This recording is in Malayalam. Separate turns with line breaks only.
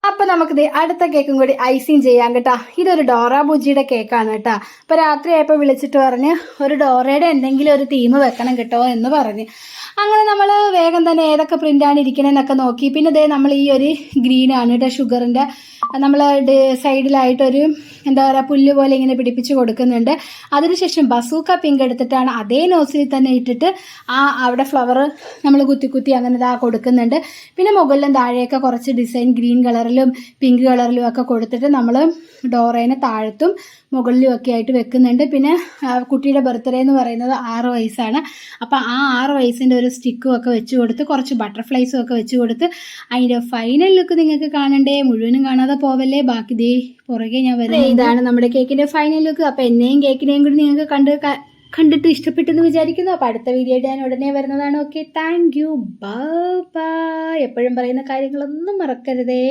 അപ്പൊ നമുക്കിത് അടുത്ത കേക്കും കൂടി ഐസിങ് ചെയ്യാം കേട്ടോ. ഇതൊരു ഡോറ ബുജിയുടെ കേക്കാണ് കേട്ടോ. അപ്പൊ രാത്രിയായപ്പോ വിളിച്ചിട്ട് പറഞ്ഞ് ഒരു ഡോറയുടെ എന്തെങ്കിലും ഒരു തീം വെക്കണം കേട്ടോ എന്ന് പറഞ്ഞ്. അങ്ങനെ നമ്മൾ വേഗം തന്നെ ഏതൊക്കെ പ്രിന്റാണ് ഇരിക്കണേന്നൊക്കെ നോക്കി. പിന്നെ ഇതേ നമ്മൾ ഈ ഒരു ഗ്രീനാണ് കേട്ടോ, ഷുഗറിന്റെ നമ്മൾ സൈഡിലായിട്ടൊരു എന്താ പറയുക പുല്ല് പോലെ ഇങ്ങനെ പിടിപ്പിച്ച് കൊടുക്കുന്നുണ്ട്. അതിനുശേഷം ബസൂക്ക പിങ്ക് എടുത്തിട്ടാണ് അതേ നോസിൽ തന്നെ ഇട്ടിട്ട് അവിടെ ഫ്ലവർ നമ്മൾ കുത്തി കുത്തി അങ്ങനെ ഇതാ കൊടുക്കുന്നുണ്ട്. പിന്നെ മുകളിലും താഴെയൊക്കെ കുറച്ച് ഡിസൈൻ ഗ്രീൻ കളറിലും പിങ്ക് കളറിലും ഒക്കെ കൊടുത്തിട്ട് നമ്മൾ ഡോറേനെ താഴത്തും മുകളിലും ഒക്കെ ആയിട്ട് വെക്കുന്നുണ്ട്. പിന്നെ കുട്ടിയുടെ ബർത്ത്ഡേ എന്ന് പറയുന്നത് 6 വയസ്സാണ്. അപ്പോൾ ആ 6 വയസ്സിൻ്റെ ഒരു സ്റ്റിക്കും ഒക്കെ വെച്ച് കൊടുത്ത് കുറച്ച് ബട്ടർഫ്ലൈസും ഒക്കെ വെച്ച് കൊടുത്ത് അതിൻ്റെ ഫൈനൽ ലുക്ക് നിങ്ങൾക്ക് കാണണ്ടേ, മുഴുവനും കാണാതെ പോവല്ലേ. ബാക്കി ദേ പുറകെ ഞാൻ വരുന്നത്. ഇതാണ് നമ്മുടെ കേക്കിൻ്റെ ഫൈനൽ ലുക്ക്. അപ്പോൾ എന്നെയും കേക്കിനെയും കൂടി നിങ്ങൾക്ക് കണ്ടിട്ട് ഇഷ്ടപ്പെട്ടെന്ന് വിചാരിക്കുന്നു. അപ്പോൾ അടുത്ത വീഡിയോ ഞാൻ ഉടനെ വരുന്നതാണ്. Okay, thank you, bye bye. എപ്പോഴും പറയുന്ന കാര്യങ്ങളൊന്നും മറക്കരുതേ.